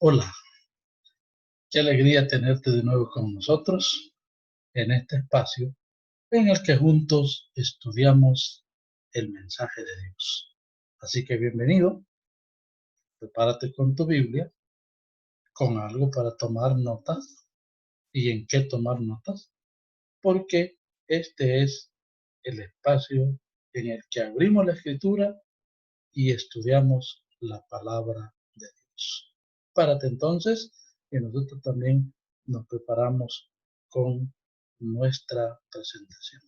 Hola, qué alegría tenerte de nuevo con nosotros en este espacio en el que juntos estudiamos el mensaje de Dios. Así que bienvenido, prepárate con tu Biblia, con algo para tomar notas y en qué tomar notas, porque este es el espacio en el que abrimos la escritura y estudiamos la palabra de Dios. Párate entonces y nosotros también nos preparamos con nuestra presentación.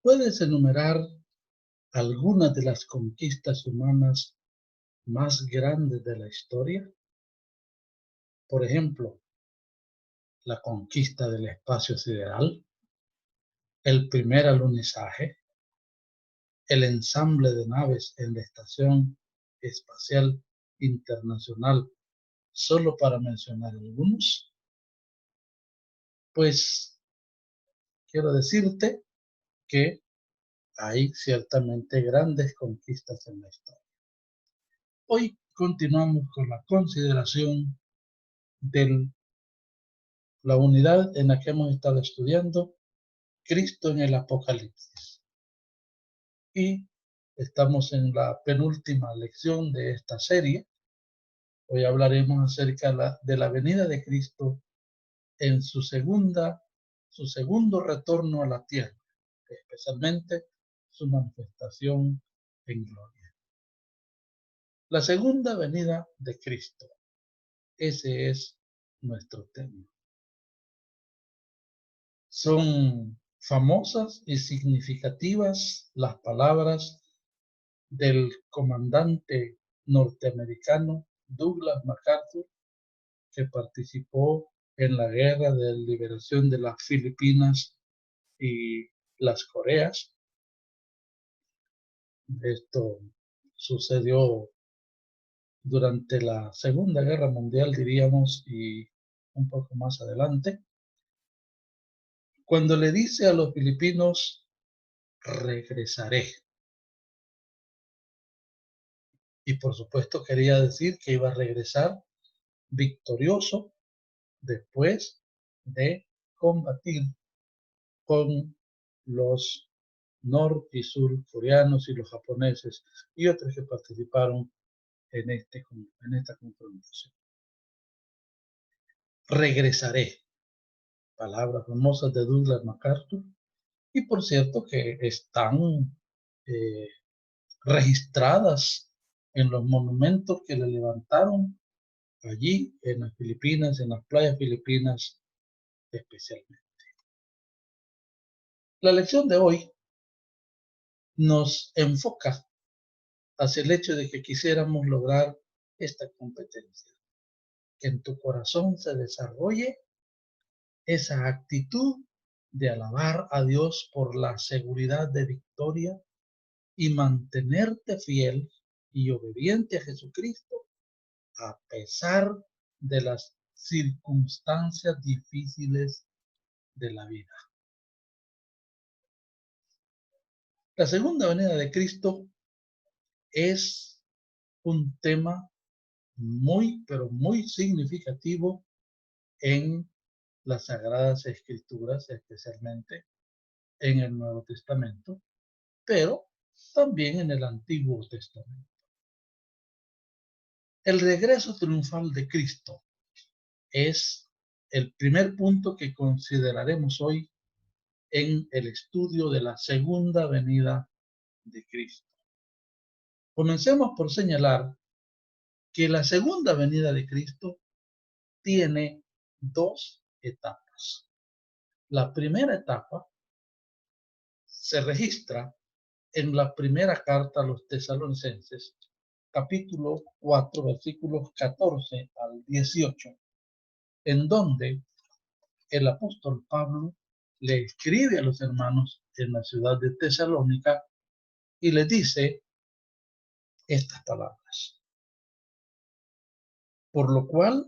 ¿Puedes enumerar algunas de las conquistas humanas más grandes de la historia? Por ejemplo, la conquista del espacio sideral, el primer alunizaje, el ensamble de naves en la Estación Espacial Internacional, solo para mencionar algunos. Pues quiero decirte que hay ciertamente grandes conquistas en la historia. Hoy continuamos con la consideración de la unidad en la que hemos estado estudiando, Cristo en el Apocalipsis. Y estamos en la penúltima lección de esta serie. Hoy hablaremos acerca de la venida de Cristo en su segundo retorno a la tierra, especialmente su manifestación en gloria. La segunda venida de Cristo. Ese es nuestro tema. Son famosas y significativas las palabras del comandante norteamericano Douglas MacArthur, que participó en la guerra de liberación de las Filipinas y las Coreas. Esto sucedió durante la Segunda Guerra Mundial, diríamos, y un poco más adelante, cuando le dice a los filipinos, regresaré. Y por supuesto quería decir que iba a regresar victorioso después de combatir con los nor y surcoreanos y los japoneses y otros que participaron en esta confrontación. Regresaré, palabras famosas de Douglas MacArthur, y por cierto que están eh, registradas en los monumentos que le levantaron allí en las Filipinas, en las playas filipinas especialmente. La lección de hoy nos enfoca hacia el hecho de que quisiéramos lograr esta competencia, que en tu corazón se desarrolle esa actitud de alabar a Dios por la seguridad de victoria y mantenerte fiel y obediente a Jesucristo a pesar de las circunstancias difíciles de la vida. La segunda venida de Cristo es un tema muy, pero muy significativo en las Sagradas Escrituras, especialmente en el Nuevo Testamento, pero también en el Antiguo Testamento. El regreso triunfal de Cristo es el primer punto que consideraremos hoy en el estudio de la segunda venida de Cristo. Comencemos por señalar que la segunda venida de Cristo tiene dos etapas. La primera etapa se registra en la primera carta a los tesalonicenses, capítulo 4, versículos 14 al 18, en donde el apóstol Pablo le escribe a los hermanos en la ciudad de Tesalónica y les dice estas palabras. Por lo cual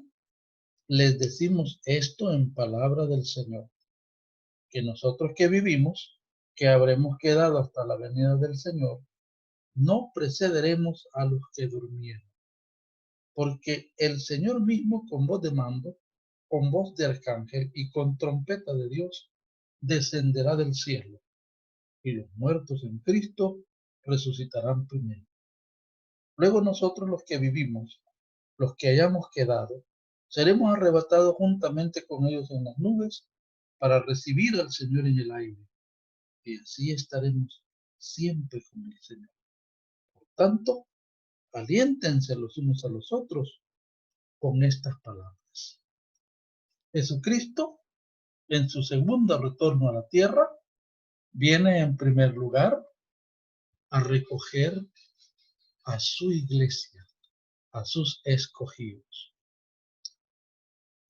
les decimos esto en palabra del Señor, que nosotros que vivimos, que habremos quedado hasta la venida del Señor, no precederemos a los que durmieron. Porque el Señor mismo con voz de mando, con voz de arcángel y con trompeta de Dios, descenderá del cielo, y los muertos en Cristo resucitarán primero. Luego nosotros los que vivimos, los que hayamos quedado, seremos arrebatados juntamente con ellos en las nubes para recibir al Señor en el aire, y así estaremos siempre con el Señor. Por tanto, aliéntense los unos a los otros con estas palabras. Jesucristo, en su segundo retorno a la tierra, viene en primer lugar a recoger a su iglesia, a sus escogidos.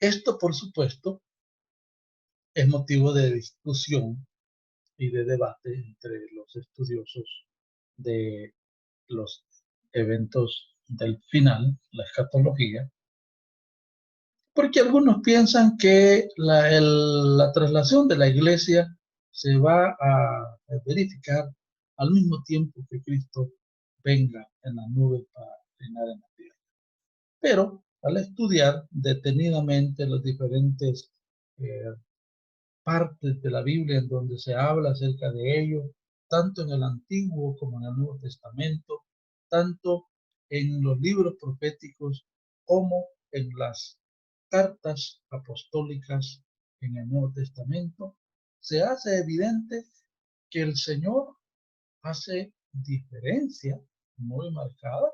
Esto, por supuesto, es motivo de discusión y de debate entre los estudiosos de los eventos del final, la escatología, porque algunos piensan que la traslación de la iglesia se va a verificar al mismo tiempo que Cristo venga en la nube para reinar en la tierra. Pero al estudiar detenidamente los diferentes eh, partes de la Biblia en donde se habla acerca de ello, tanto en el Antiguo como en el Nuevo Testamento, tanto en los libros proféticos como en las cartas apostólicas en el Nuevo Testamento, se hace evidente que el Señor hace diferencia muy marcada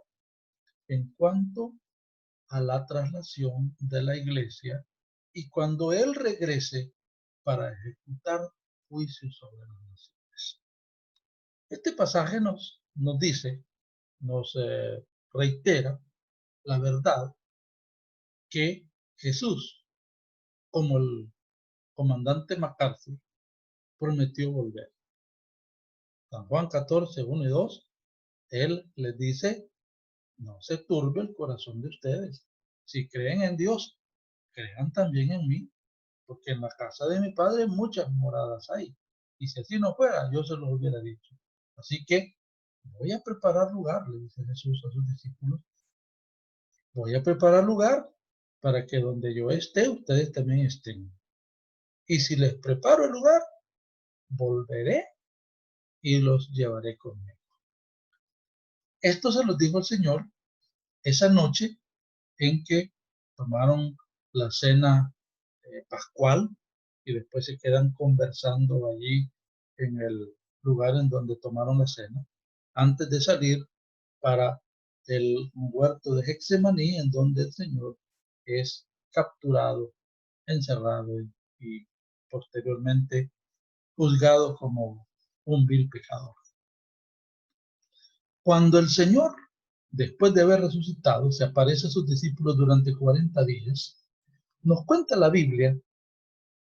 en cuanto a la traslación de la iglesia y cuando Él regrese para ejecutar juicios sobre las naciones. Este pasaje nos dice, nos reitera la verdad que Jesús, como el comandante MacArthur, prometió volver. San Juan 14, 1 y 2, Él les dice, no se turbe el corazón de ustedes. Si creen en Dios, crean también en mí, porque en la casa de mi padre muchas moradas hay. Y si así no fuera, yo se los hubiera dicho. Así que voy a preparar lugar, le dice Jesús a sus discípulos. Voy a preparar lugar para que donde yo esté, ustedes también estén. Y si les preparo el lugar, volveré y los llevaré conmigo. Esto se los dijo el Señor esa noche en que tomaron la cena pascual y después se quedan conversando allí en el lugar en donde tomaron la cena, antes de salir para el huerto de Getsemaní, en donde el Señor es capturado, encerrado y posteriormente juzgado como un vil pecador. Cuando el Señor, después de haber resucitado, se aparece a sus discípulos durante 40 días, nos cuenta la Biblia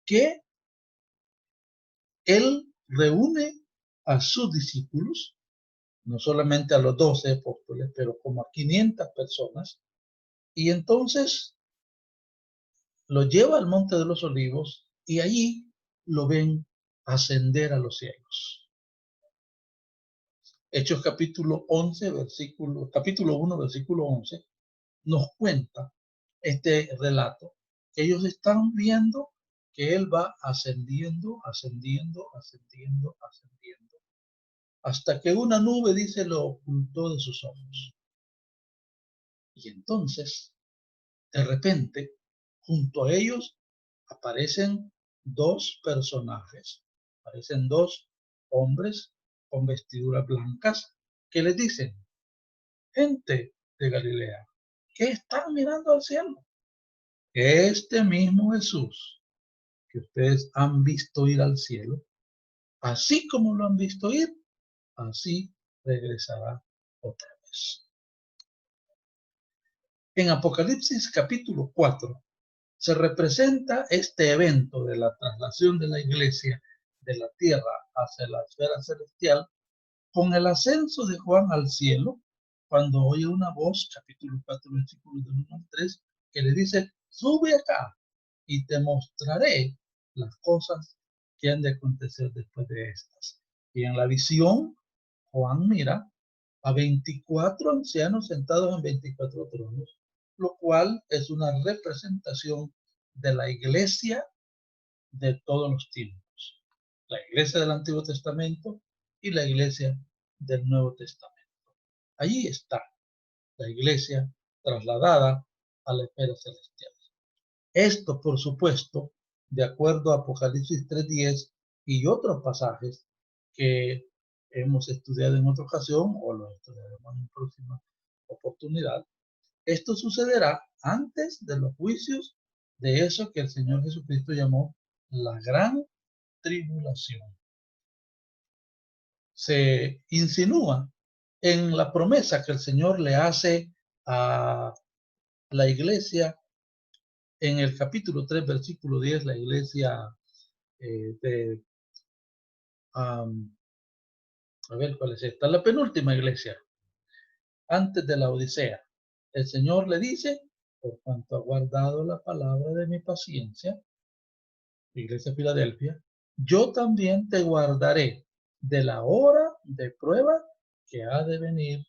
que Él reúne a sus discípulos, no solamente a los 12 apóstoles, pero como a 500 personas, y entonces lo lleva al Monte de los Olivos y allí lo ven ascender a los cielos. Hechos capítulo 11, capítulo 1, versículo 11, nos cuenta este relato, que ellos están viendo que Él va ascendiendo, ascendiendo, ascendiendo, ascendiendo, hasta que una nube, dice, lo ocultó de sus ojos. Y entonces, de repente, junto a ellos aparecen dos personajes, aparecen dos hombres con vestiduras blancas que les dicen: gente de Galilea, ¿qué están mirando al cielo? Este mismo Jesús que ustedes han visto ir al cielo, así como lo han visto ir, así regresará otra vez. En Apocalipsis capítulo 4 se representa este evento de la traslación de la iglesia de la tierra hacia la esfera celestial con el ascenso de Juan al cielo, cuando oye una voz, capítulo 4, versículos del 1 al 3, que le dice: sube acá y te mostraré las cosas que han de acontecer después de estas. Y en la visión, Juan mira a 24 ancianos sentados en 24 tronos, lo cual es una representación de la iglesia de todos los tiempos. La iglesia del Antiguo Testamento y la iglesia del Nuevo Testamento. Allí está la iglesia trasladada a la esfera celestial. Esto, por supuesto, de acuerdo a Apocalipsis 3:10 y otros pasajes que hemos estudiado en otra ocasión o los estudiaremos en próxima oportunidad. Esto sucederá antes de los juicios de eso que el Señor Jesucristo llamó la gran tribulación. Se insinúa en la promesa que el Señor le hace a la iglesia en el capítulo 3, versículo 10, la iglesia de, a ver cuál es esta, la penúltima iglesia, antes de la Odisea. El Señor le dice: por cuanto ha guardado la palabra de mi paciencia, iglesia de Filadelfia, yo también te guardaré de la hora de prueba que ha de venir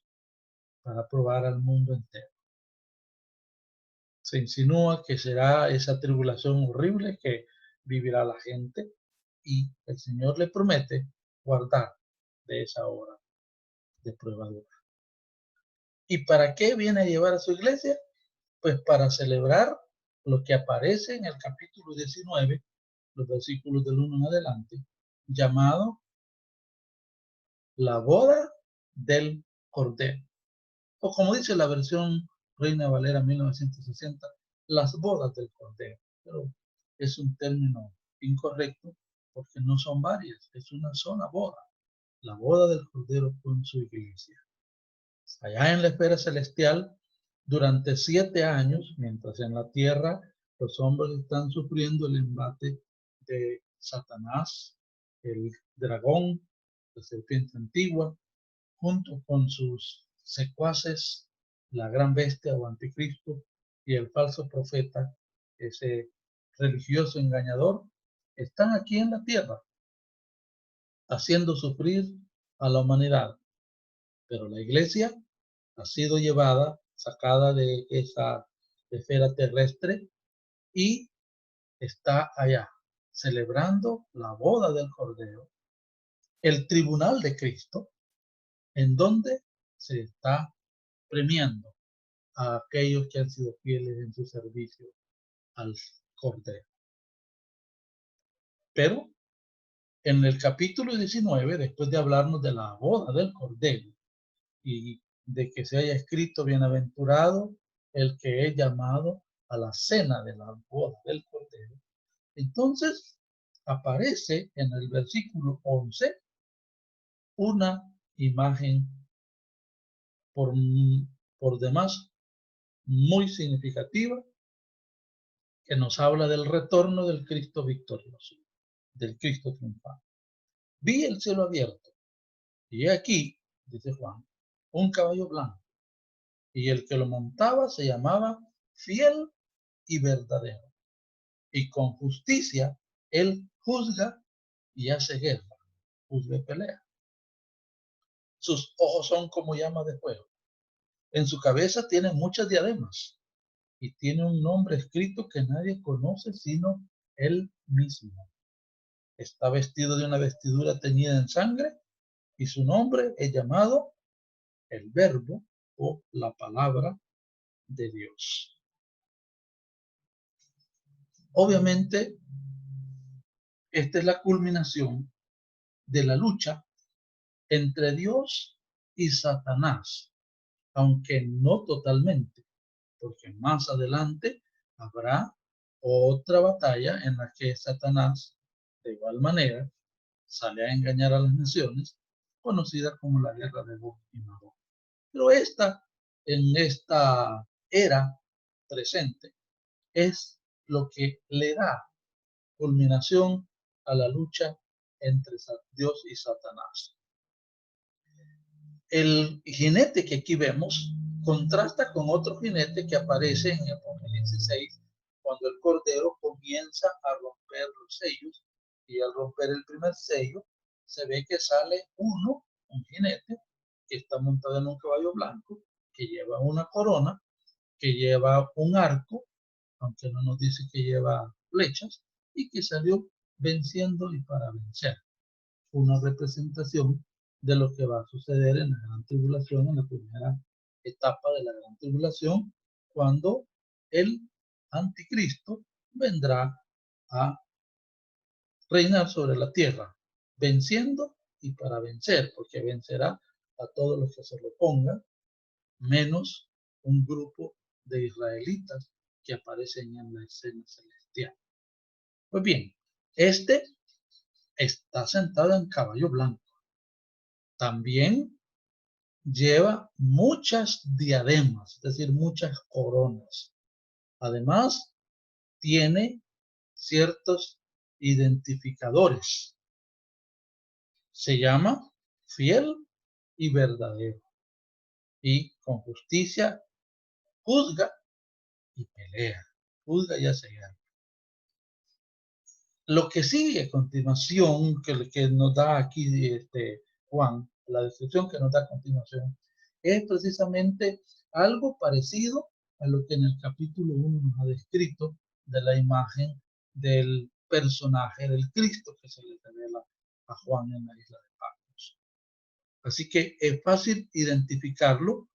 para probar al mundo entero. Se insinúa que será esa tribulación horrible que vivirá la gente, y el Señor le promete guardar de esa hora de prueba dura. ¿Y para qué viene a llevar a su iglesia? Pues para celebrar lo que aparece en el capítulo 19, los versículos del 1 en adelante, llamado la boda del Cordero. O como dice la versión Reina Valera 1960, las bodas del Cordero. Pero es un término incorrecto porque no son varias, es una sola boda. La boda del Cordero con su iglesia. Allá en la esfera celestial, durante 7 años, mientras en la tierra los hombres están sufriendo el embate de Satanás, el dragón, la serpiente antigua, junto con sus secuaces, la gran bestia o anticristo y el falso profeta, ese religioso engañador, están aquí en la tierra, haciendo sufrir a la humanidad. Pero la iglesia ha sido llevada, sacada de esa esfera terrestre y está allá, celebrando la boda del Cordero, el tribunal de Cristo, en donde se está premiando a aquellos que han sido fieles en su servicio al Cordero. Pero en el capítulo 19, después de hablarnos de la boda del Cordero y de que se haya escrito: bienaventurado el que es llamado a la cena de la boda del Cordero, entonces aparece en el versículo 11 una imagen por, por demás muy significativa, que nos habla del retorno del Cristo victorioso, del Cristo triunfante. Vi el cielo abierto, y aquí, dice Juan, un caballo blanco, y el que lo montaba se llamaba Fiel y Verdadero, y con justicia él juzga y hace guerra, juzga y pelea. Sus ojos son como llamas de fuego. En su cabeza tiene muchas diademas, y tiene un nombre escrito que nadie conoce sino él mismo. Está vestido de una vestidura teñida en sangre, y su nombre es llamado el Verbo o la palabra de Dios. Obviamente, esta es la culminación de la lucha entre Dios y Satanás, aunque no totalmente, porque más adelante habrá otra batalla en la que Satanás, de igual manera, sale a engañar a las naciones, conocida como la guerra de Gog y Magog. Pero en esta era presente, es lo que le da culminación a la lucha entre Dios y Satanás. El jinete que aquí vemos contrasta con otro jinete que aparece en Apocalipsis 6, cuando el Cordero comienza a romper los sellos, y al romper el primer sello, se ve que sale un jinete, que está montado en un caballo blanco, que lleva una corona, que lleva un arco, aunque no nos dice que lleva flechas, y que salió venciendo y para vencer. Una representación de lo que va a suceder en la gran tribulación, en la primera etapa de la gran tribulación, cuando el anticristo vendrá a reinar sobre la tierra, venciendo y para vencer, porque vencerá a todos los que se lo pongan, menos un grupo de israelitas que aparecen en la escena celestial. Pues bien, este está sentado en caballo blanco. También lleva muchas diademas, es decir, muchas coronas. Además, tiene ciertos identificadores. Se llama fiel y verdadero. Y con justicia juzga y pelea. Juzga y hace guerra. Lo que sigue a continuación, que nos da aquí Juan, la descripción que nos da a continuación, es precisamente algo parecido a lo que en el capítulo 1 nos ha descrito de la imagen del personaje del Cristo que se le revela a Juan en la isla de Patmos. Así que es fácil identificarlo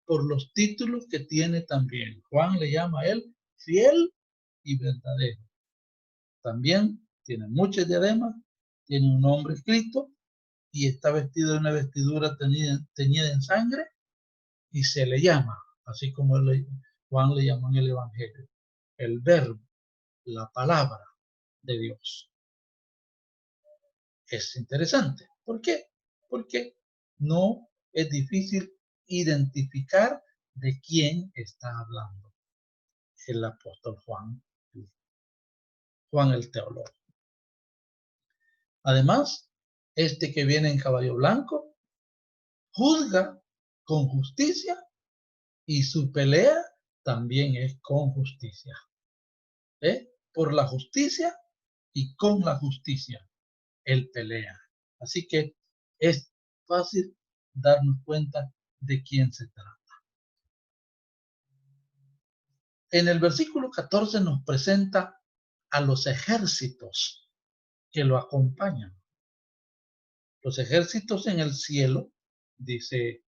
por los títulos que tiene también. Juan le llama a él fiel y verdadero. También tiene muchas diademas, tiene un nombre escrito y está vestido de una vestidura teñida en sangre y se le llama, así como Juan le llama en el Evangelio, el verbo, la palabra de Dios. Es interesante. ¿Por qué? Porque no es difícil identificar de quién está hablando el apóstol Juan el teólogo. Además, este que viene en caballo blanco juzga con justicia y su pelea también es con justicia. Por la justicia y con la justicia él pelea. Así que es fácil darnos cuenta de quién se trata. En el versículo 14 nos presenta a los ejércitos que lo acompañan. Los ejércitos en el cielo, dice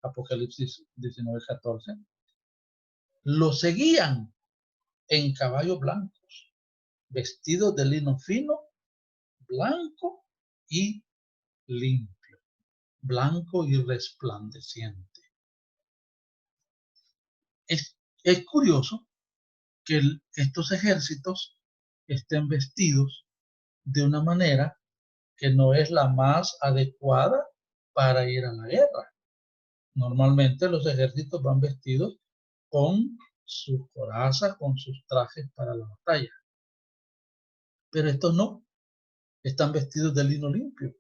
Apocalipsis 19:14, lo seguían en caballos blancos, vestidos de lino fino, blanco y limpio, blanco y resplandeciente. Es curioso que estos ejércitos estén vestidos de una manera que no es la más adecuada para ir a la guerra. Normalmente los ejércitos van vestidos con sus corazas, con sus trajes para la batalla. Pero estos no, están vestidos de lino limpio.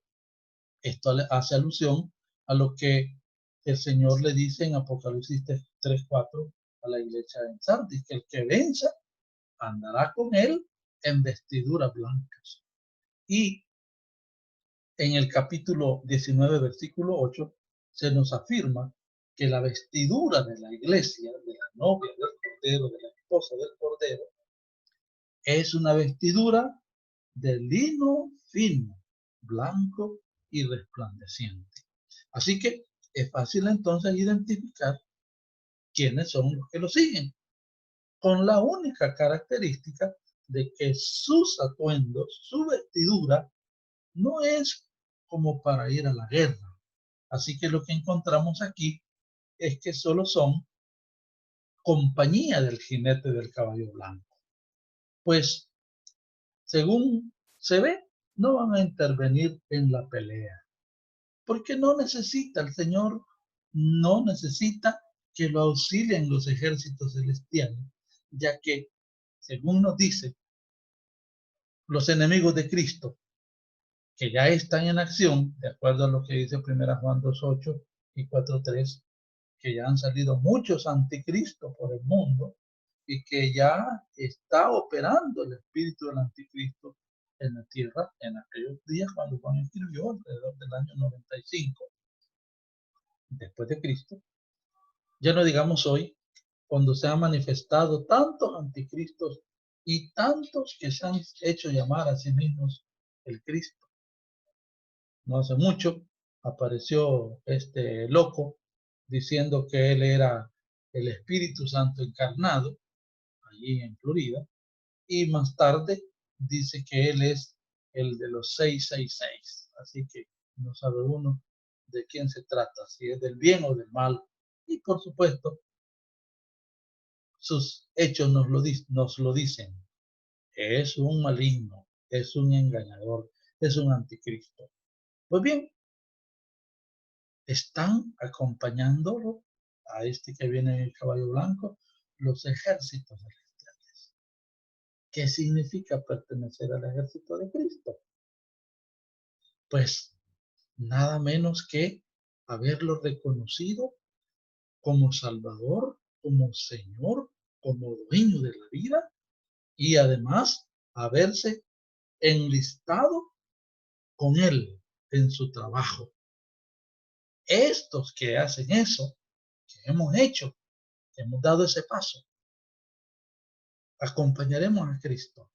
Esto hace alusión a lo que el Señor le dice en Apocalipsis 3:4 a la iglesia de Sardis, que el que venza andará con él en vestiduras blancas. Y en el capítulo 19, versículo 8, se nos afirma que la vestidura de la iglesia, de la novia del Cordero, de la esposa del Cordero, es una vestidura de lino fino, blanco y resplandeciente. Así que es fácil entonces identificar quiénes son los que lo siguen, con la única característica de que sus atuendos, su vestidura, no es como para ir a la guerra. Así que lo que encontramos aquí es que solo son compañía del jinete del caballo blanco. Pues, según se ve, no van a intervenir en la pelea, porque no necesita el Señor, no necesita que lo auxilien los ejércitos celestiales, ya que, según nos dice, los enemigos de Cristo, que ya están en acción, de acuerdo a lo que dice 1 Juan 2:8 y 4:3, que ya han salido muchos anticristos por el mundo y que ya está operando el espíritu del anticristo en la tierra en aquellos días cuando Juan escribió, alrededor del año 95 después de Cristo. Ya no digamos hoy, cuando se han manifestado tantos anticristos y tantos que se han hecho llamar a sí mismos el Cristo. No hace mucho apareció este loco diciendo que él era el Espíritu Santo encarnado allí en Florida, y más tarde dice que él es el de los 666. Así que no sabe uno de quién se trata, si es del bien o del mal. Y por supuesto, sus hechos nos lo dicen. Es un maligno, es un engañador, es un anticristo. Pues bien, están acompañándolo a este que viene en el caballo blanco, los ejércitos celestiales. ¿Qué significa pertenecer al ejército de Cristo? Pues nada menos que haberlo reconocido como Salvador, como Señor, como dueño de la vida, y además haberse enlistado con Él en su trabajo. Estos que hacen eso, que hemos hecho, que hemos dado ese paso, acompañaremos a Cristo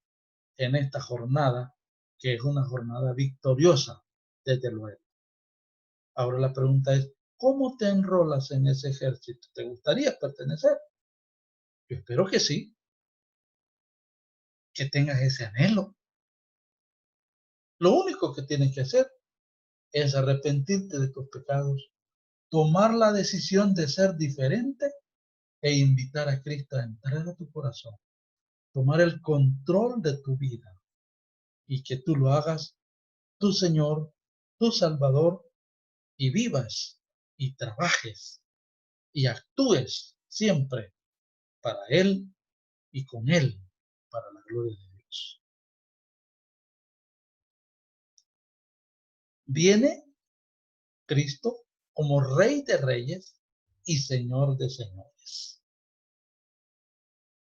en esta jornada, que es una jornada victoriosa, desde luego. Ahora la pregunta es, ¿cómo te enrolas en ese ejército? ¿Te gustaría pertenecer? Yo espero que sí, que tengas ese anhelo. Lo único que tienes que hacer es arrepentirte de tus pecados, tomar la decisión de ser diferente e invitar a Cristo a entrar a tu corazón, tomar el control de tu vida y que tú lo hagas tu Señor, tu Salvador, y vivas y trabajes y actúes siempre para Él y con Él, para la gloria de Dios. Viene Cristo como Rey de Reyes y Señor de Señores.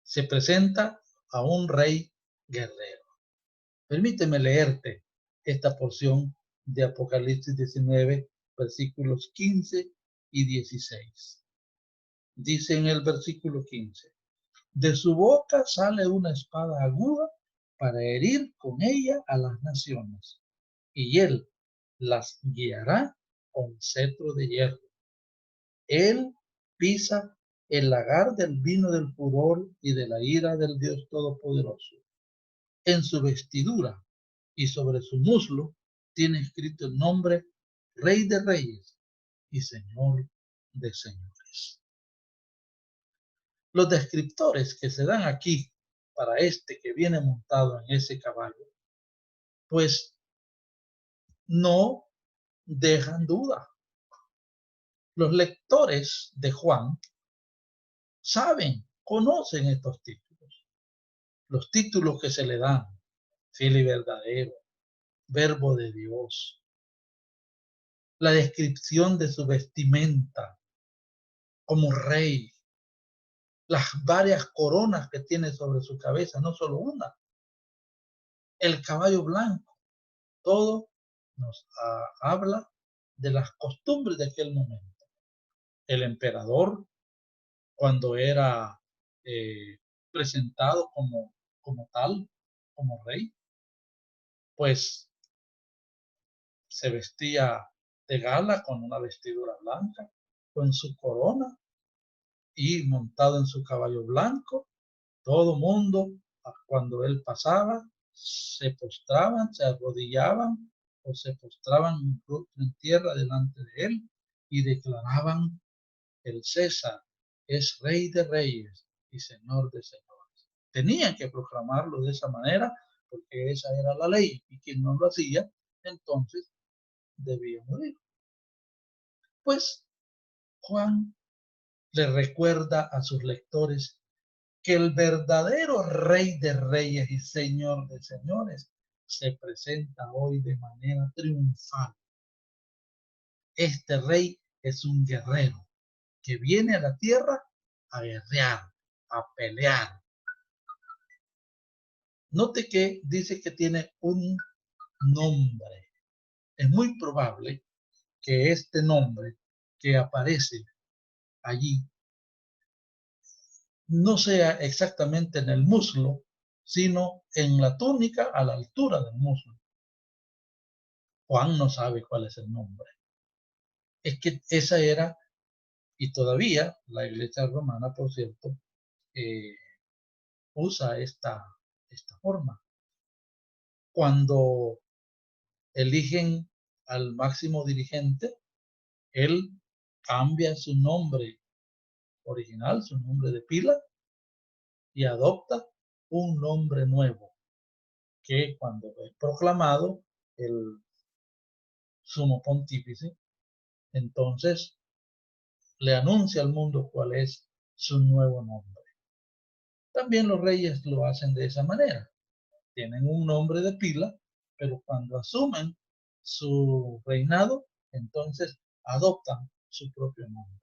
Se presenta a un rey guerrero. Permíteme leerte esta porción de Apocalipsis 19, versículos 15 y 16. Dice en el versículo 15, de su boca sale una espada aguda para herir con ella a las naciones, y él las guiará con cetro de hierro. Él pisa el lagar del vino del furor y de la ira del Dios Todopoderoso. En su vestidura y sobre su muslo tiene escrito el nombre Rey de Reyes y Señor de Señores. Los descriptores que se dan aquí para este que viene montado en ese caballo, pues no dejan duda. Los lectores de Juan saben, conocen estos títulos. Los títulos que se le dan, fiel y verdadero, verbo de Dios, la descripción de su vestimenta como rey, las varias coronas que tiene sobre su cabeza, no solo una, el caballo blanco, todo nos habla de las costumbres de aquel momento. El emperador, cuando era presentado como tal, como rey, pues se vestía de gala con una vestidura blanca, con su corona, y montado en su caballo blanco, todo mundo, cuando él pasaba, se postraban, se arrodillaban o se postraban en tierra delante de él y declaraban: el César es Rey de Reyes y Señor de Señores. Tenían que proclamarlo de esa manera porque esa era la ley, y quien no lo hacía, entonces debía morir. Pues Juan le recuerda a sus lectores que el verdadero Rey de Reyes y Señor de Señores se presenta hoy de manera triunfal. Este rey es un guerrero que viene a la tierra a guerrear, a pelear. Note que dice que tiene un nombre. Es muy probable que este nombre que aparece allí no sea exactamente en el muslo, sino en la túnica a la altura del muslo. Juan no sabe cuál es el nombre. Es que esa era, y todavía la iglesia romana, por cierto, usa esta forma. Cuando eligen al máximo dirigente, él cambia su nombre original, su nombre de pila, y adopta un nombre nuevo, que cuando es proclamado el sumo pontífice, entonces le anuncia al mundo cuál es su nuevo nombre. También los reyes lo hacen de esa manera. Tienen un nombre de pila, pero cuando asumen su reinado, entonces adoptan su propio nombre.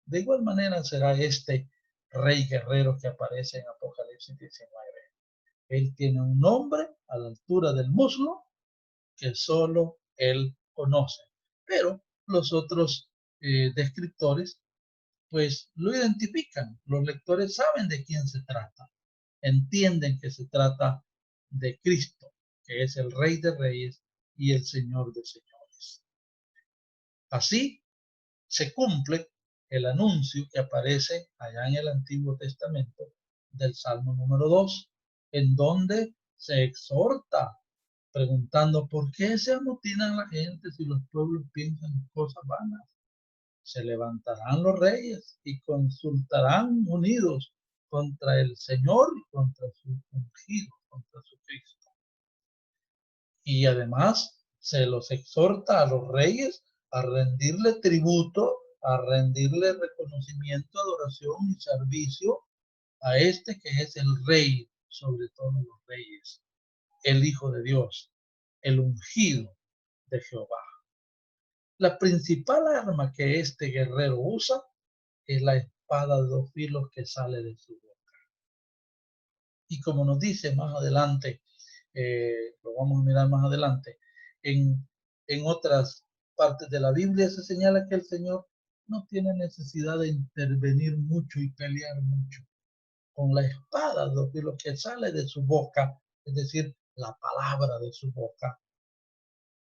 De igual manera será este rey guerrero que aparece en Apocalipsis 19. Él tiene un nombre a la altura del muslo que solo él conoce, pero los otros descriptores pues lo identifican. Los lectores saben de quién se trata, entienden que se trata de Cristo, que es el Rey de Reyes y el Señor de Señores. Así se cumple el anuncio que aparece allá en el Antiguo Testamento del Salmo número 2, en donde se exhorta preguntando: ¿por qué se amotinan la gente si los pueblos piensan cosas vanas? Se levantarán los reyes y consultarán unidos contra el Señor y contra su ungido, contra su Cristo. Y además se los exhorta a los reyes a rendirle tributo, a rendirle reconocimiento, adoración y servicio a este que es el Rey sobre todos los reyes, el Hijo de Dios, el ungido de Jehová. La principal arma que este guerrero usa es la espada de dos filos que sale de su boca. Y como nos dice más adelante, lo vamos a mirar más adelante, en otras partes de la Biblia se señala que el Señor no tiene necesidad de intervenir mucho y pelear mucho. Con la espada de dos filos que sale de su boca, es decir, la palabra de su boca,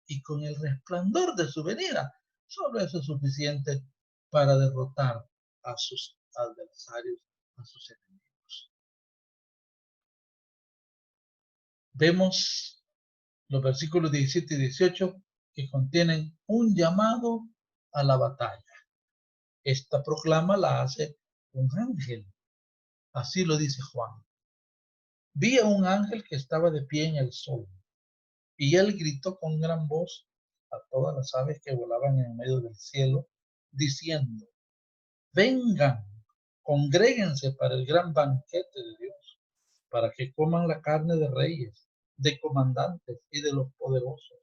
y con el resplandor de su venida, solo eso es suficiente para derrotar a sus adversarios, a sus enemigos. Vemos los versículos 17 y 18 que contienen un llamado a la batalla. Esta proclama la hace un ángel. Así lo dice Juan. Vi a un ángel que estaba de pie en el sol, y él gritó con gran voz a todas las aves que volaban en medio del cielo, diciendo: vengan, congréguense para el gran banquete de Dios, para que coman la carne de reyes, de comandantes y de los poderosos,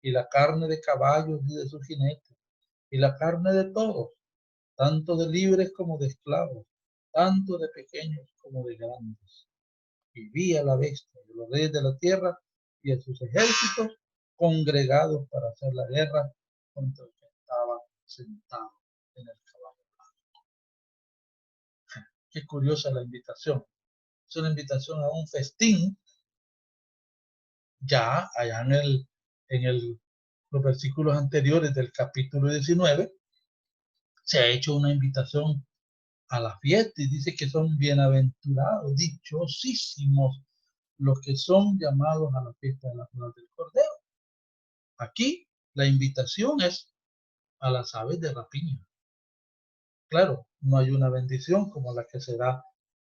y la carne de caballos y de sus jinetes, y la carne de todos, tanto de libres como de esclavos, tanto de pequeños como de grandes. Y vi a la bestia y a los reyes de la tierra y a sus ejércitos congregados para hacer la guerra contra el que estaba sentado en el caballo. Qué curiosa la invitación. Es una invitación a un festín. Ya allá los versículos anteriores del capítulo 19 se ha hecho una invitación a la fiesta y dice que son bienaventurados, dichosísimos los que son llamados a la fiesta de la boda del Cordero. Aquí la invitación es a las aves de rapiña. Claro, no hay una bendición como la que se da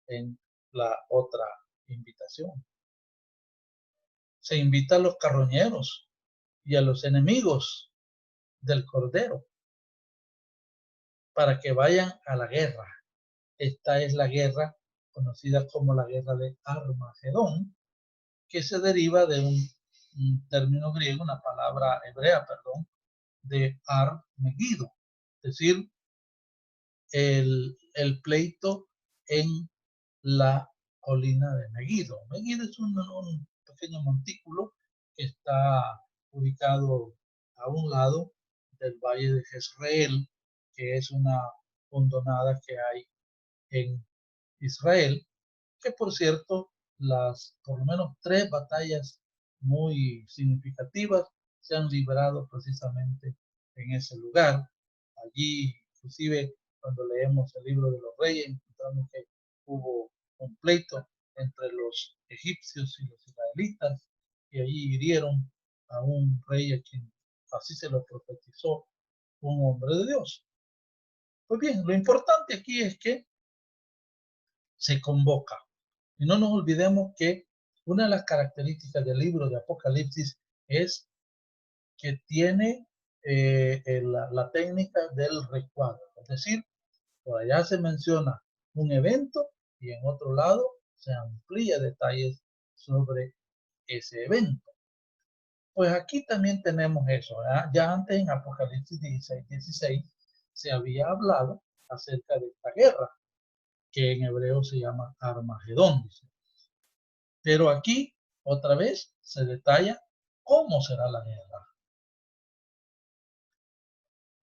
en la otra invitación. Se invita a los carroñeros y a los enemigos del Cordero para que vayan a la guerra. Esta es la guerra conocida como la guerra de Armagedón, que se deriva de un término griego, una palabra hebrea, perdón, de Ar-Megido, es decir, el pleito en la colina de Megido. Megido es un pequeño montículo que está ubicado a un lado del valle de Jezreel, que es una hondonada que hay en Israel, que por cierto, por lo menos 3 batallas muy significativas se han librado precisamente en ese lugar. Allí, inclusive, cuando leemos el libro de los reyes, encontramos que hubo un pleito entre los egipcios y los israelitas, y allí hirieron a un rey a quien así se lo profetizó un hombre de Dios. Pues bien, lo importante aquí es que se convoca. Y no nos olvidemos que una de las características del libro de Apocalipsis es que tiene la técnica del recuadro. Es decir, por allá se menciona un evento y en otro lado se amplía detalles sobre ese evento. Pues aquí también tenemos eso. ¿Verdad? Ya antes en Apocalipsis 16 se había hablado acerca de esta guerra, que en hebreo se llama Armagedón. Dice. Pero aquí, otra vez, se detalla cómo será la guerra.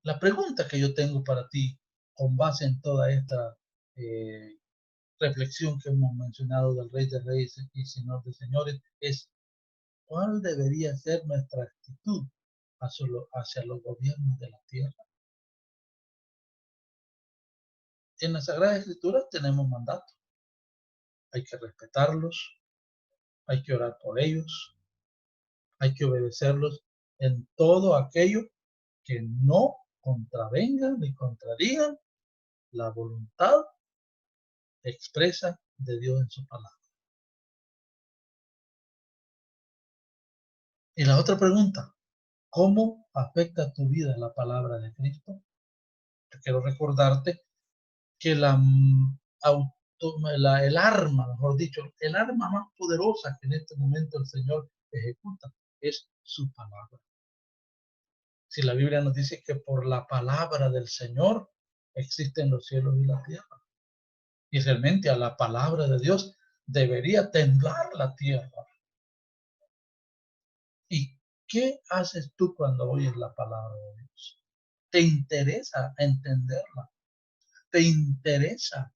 La pregunta que yo tengo para ti, con base en toda esta reflexión que hemos mencionado del Rey de Reyes y Señor de Señores, es ¿cuál debería ser nuestra actitud hacia los gobiernos de la tierra? En la Sagrada Escritura tenemos mandatos. Hay que respetarlos, hay que orar por ellos, hay que obedecerlos en todo aquello que no contravengan ni contradigan la voluntad expresa de Dios en su palabra. Y la otra pregunta, ¿cómo afecta tu vida la palabra de Cristo? Yo quiero recordarte que el arma, mejor dicho, el arma más poderosa que en este momento el Señor ejecuta es su palabra. Si la Biblia nos dice que por la palabra del Señor existen los cielos y la tierra. Y realmente a la palabra de Dios debería temblar la tierra. ¿Y qué haces tú cuando oyes la palabra de Dios? ¿Te interesa entenderla? ¿Te interesa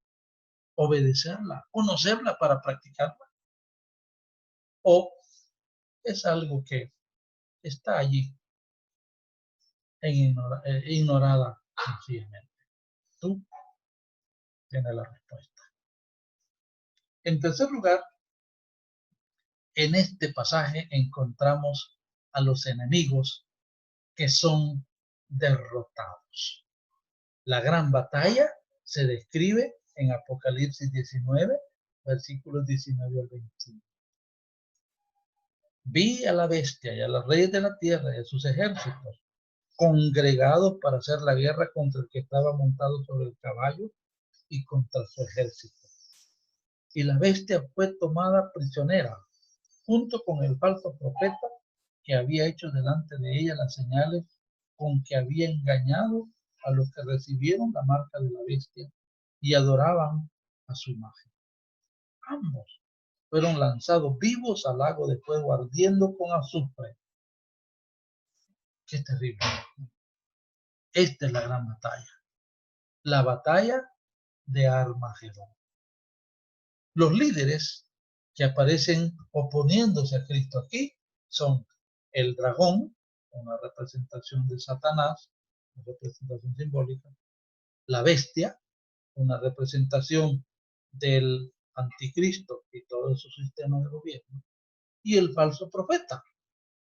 obedecerla, conocerla para practicarla? ¿O es algo que está allí ignorada sencillamente? Tú tienes la respuesta. En tercer lugar, en este pasaje encontramos a los enemigos que son derrotados. La gran batalla se describe en Apocalipsis 19, versículos 19 al 21. Vi a la bestia y a los reyes de la tierra y a sus ejércitos congregados para hacer la guerra contra el que estaba montado sobre el caballo y contra su ejército. Y la bestia fue tomada prisionera junto con el falso profeta que había hecho delante de ella las señales con que había engañado a los que recibieron la marca de la bestia y adoraban a su imagen. Ambos fueron lanzados vivos al lago de fuego ardiendo con azufre. Qué terrible. Esta es la gran batalla. La batalla de Armagedón. Los líderes que aparecen oponiéndose a Cristo aquí son el dragón, una representación de Satanás, una representación simbólica, la bestia, una representación del anticristo y todo su sistema de gobierno, y el falso profeta,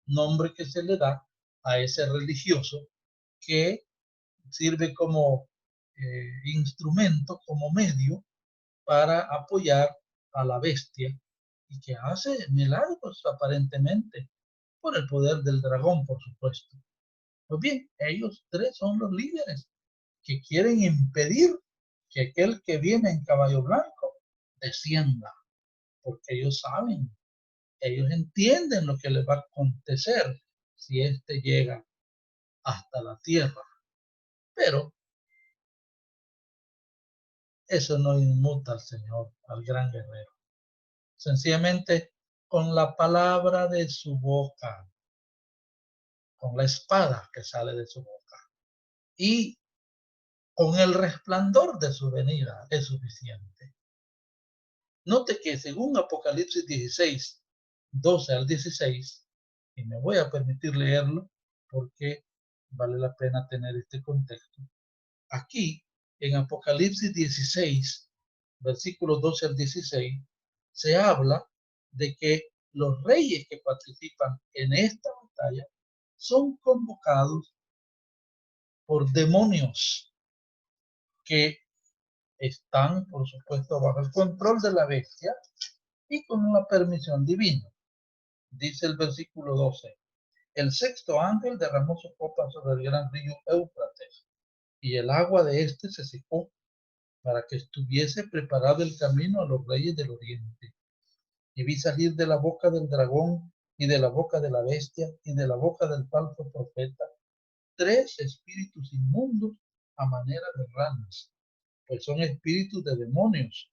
nombre que se le da a ese religioso que sirve como instrumento, como medio para apoyar a la bestia y que hace milagros aparentemente por el poder del dragón, por supuesto. Pues bien, ellos tres son los líderes que quieren impedir que aquel que viene en caballo blanco descienda, porque ellos saben, ellos entienden lo que les va a acontecer si éste llega hasta la tierra. Pero eso no inmuta al Señor, al gran guerrero. Sencillamente con la palabra de su boca, con la espada que sale de su boca y con el resplandor de su venida es suficiente. Note que según Apocalipsis 16, 12 al 16, y me voy a permitir leerlo porque vale la pena tener este contexto. Aquí, en Apocalipsis 16, versículos 12 al 16, se habla de que los reyes que participan en esta batalla son convocados por demonios que están, por supuesto, bajo el control de la bestia y con una permisión divina. Dice el versículo 12, el sexto ángel derramó su copa sobre el gran río Éufrates, y el agua de éste se secó para que estuviese preparado el camino a los reyes del oriente. Y vi salir de la boca del dragón y de la boca de la bestia y de la boca del falso profeta tres espíritus inmundos a manera de ranas, pues son espíritus de demonios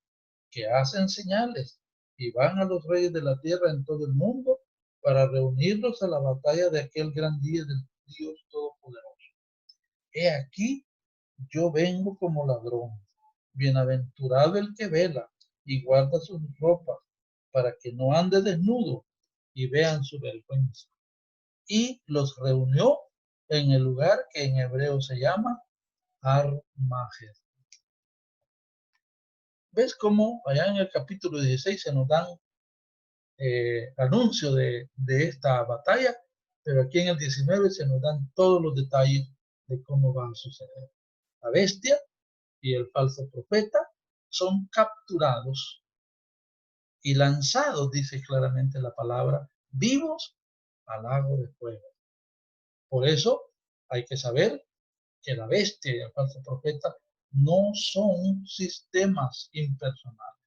que hacen señales y van a los reyes de la tierra en todo el mundo para reunirlos a la batalla de aquel gran día del Dios Todopoderoso. He aquí, yo vengo como ladrón. Bienaventurado el que vela y guarda sus ropas para que no ande desnudo y vean su vergüenza. Y los reunió en el lugar que en hebreo se llama Armagedón. ¿Ves cómo allá en el capítulo 16 se nos dan anuncio de esta batalla? Pero aquí en el 19 se nos dan todos los detalles de cómo va a suceder. La bestia y el falso profeta son capturados y lanzados, dice claramente la palabra, vivos al lago de fuego. Por eso hay que saber que la bestia y el falso profeta no son sistemas impersonales.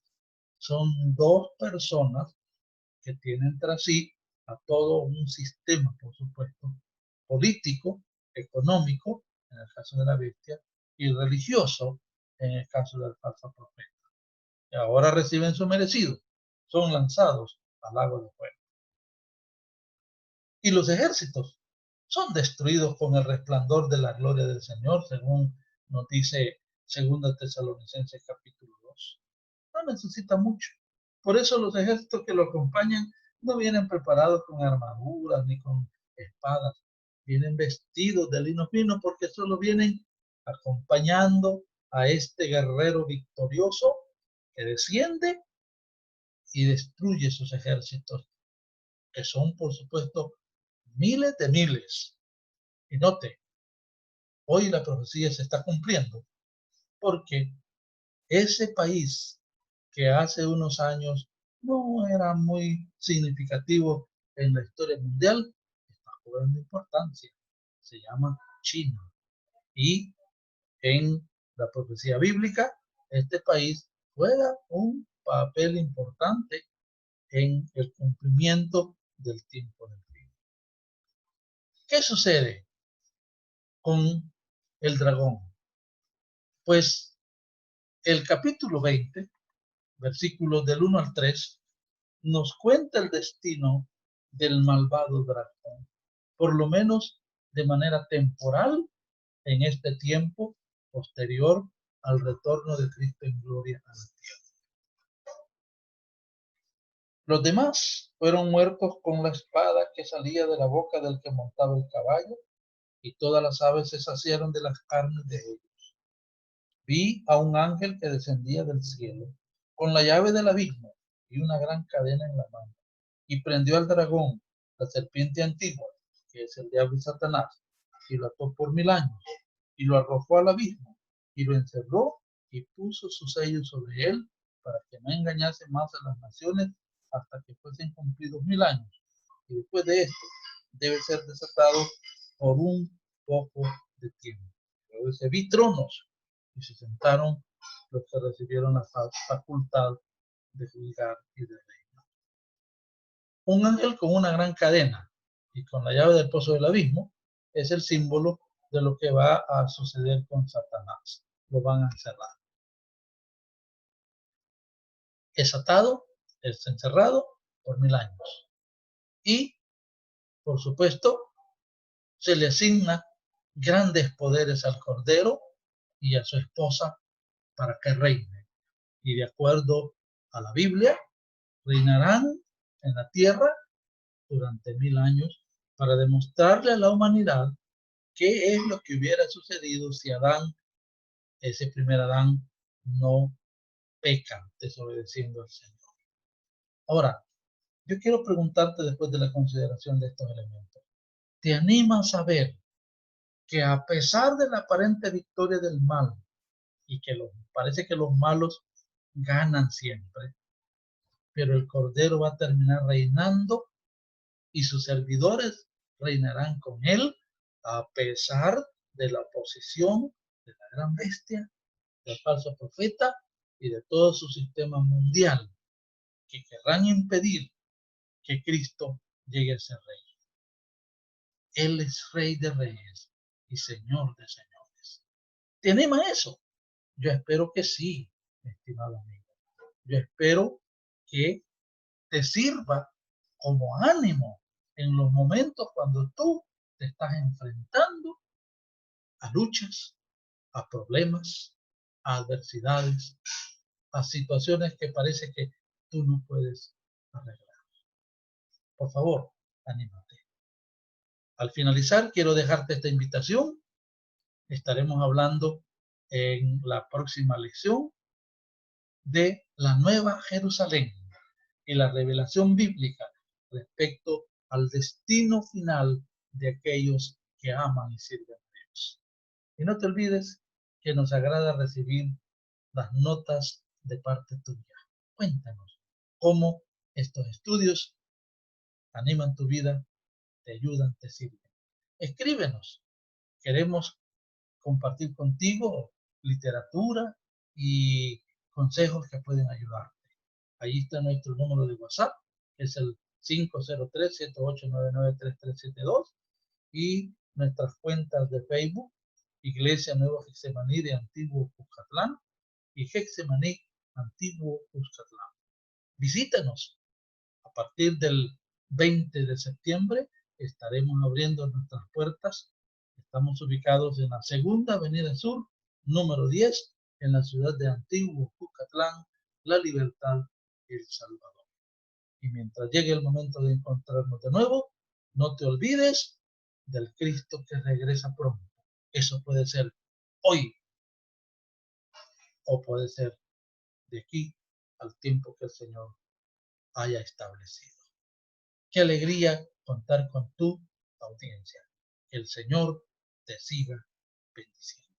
Son dos personas que tienen tras sí a todo un sistema, por supuesto, político, económico, en el caso de la bestia, y religioso, en el caso del falso profeta. Y ahora reciben su merecido, son lanzados al lago de fuego. Y los ejércitos son destruidos con el resplandor de la gloria del Señor, según nos dice 2 Tesalonicenses capítulo 2. No necesita mucho. Por eso los ejércitos que lo acompañan no vienen preparados con armaduras ni con espadas. Vienen vestidos de lino fino porque solo vienen acompañando a este guerrero victorioso que desciende y destruye sus ejércitos, que son, por supuesto, miles de miles. Y note, hoy la profecía se está cumpliendo porque ese país que hace unos años no era muy significativo en la historia mundial, está cobrando importancia. Se llama China. Y en la profecía bíblica, este país juega un papel importante en el cumplimiento del tiempo del fin. ¿Qué sucede con el dragón? Pues el capítulo 20, versículos del 1 al 3, nos cuenta el destino del malvado dragón, por lo menos de manera temporal en este tiempo posterior al retorno de Cristo en gloria a la tierra. Los demás fueron muertos con la espada que salía de la boca del que montaba el caballo, y todas las aves se saciaron de las carnes de ellos. vi a un ángel que descendía del cielo con la llave del abismo y una gran cadena en la mano, y prendió al dragón, la serpiente antigua, que es el diablo y Satanás, y lo ató por 1000 años, y lo arrojó al abismo, y lo encerró, y puso su sello sobre él, para que no engañase más a las naciones hasta que fuesen cumplidos 1000 años. Y después de esto, debe ser desatado por un poco de tiempo. Luego se vi tronos, y se sentaron los que recibieron la facultad de juzgar y de reinar. Un ángel con una gran cadena y con la llave del pozo del abismo es el símbolo de lo que va a suceder con Satanás. Lo van a encerrar. Es atado, es encerrado por 1000 años. Y, por supuesto, se le asigna grandes poderes al Cordero y a su esposa para que reine. Y de acuerdo a la Biblia, reinarán en la tierra durante 1000 años para demostrarle a la humanidad qué es lo que hubiera sucedido si Adán, ese primer Adán, no peca desobedeciendo al Señor. Ahora, yo quiero preguntarte después de la consideración de estos elementos, ¿te animas a ver que a pesar de la aparente victoria del mal y que parece que los malos ganan siempre, pero el Cordero va a terminar reinando y sus servidores reinarán con él a pesar de la oposición de la gran bestia, del falso profeta y de todo su sistema mundial que querrán impedir que Cristo llegue a ser rey. Él es Rey de Reyes y Señor de Señores. ¿Te anima eso? Yo espero que sí, mi estimado amigo. Yo espero que te sirva como ánimo en los momentos cuando tú te estás enfrentando a luchas, a problemas, a adversidades, a situaciones que parece que tú no puedes arreglar. Por favor, anímate. Al finalizar, quiero dejarte esta invitación. Estaremos hablando en la próxima lección de la Nueva Jerusalén y la revelación bíblica respecto al destino final de aquellos que aman y sirven a Dios. Y no te olvides que nos agrada recibir las notas de parte tuya. Cuéntanos cómo estos estudios animan tu vida, te ayudan, te sirven. Escríbenos. Queremos compartir contigo literatura y consejos que pueden ayudarte. Ahí está nuestro número de WhatsApp, que es el 503-7899-3372, y nuestras cuentas de Facebook, Iglesia Nueva Getsemaní de Antiguo Cuscatlán y Getsemaní Antiguo Cuscatlán. Visítanos. A partir del 20 de septiembre estaremos abriendo nuestras puertas. Estamos ubicados en la segunda Avenida Sur, número 10, en la ciudad de Antiguo Cuscatlán, La Libertad, El Salvador. Y mientras llegue el momento de encontrarnos de nuevo, no te olvides del Cristo que regresa pronto. Eso puede ser hoy o puede ser de aquí al tiempo que el Señor haya establecido. Qué alegría contar con tu audiencia. Que el Señor te siga bendiciendo.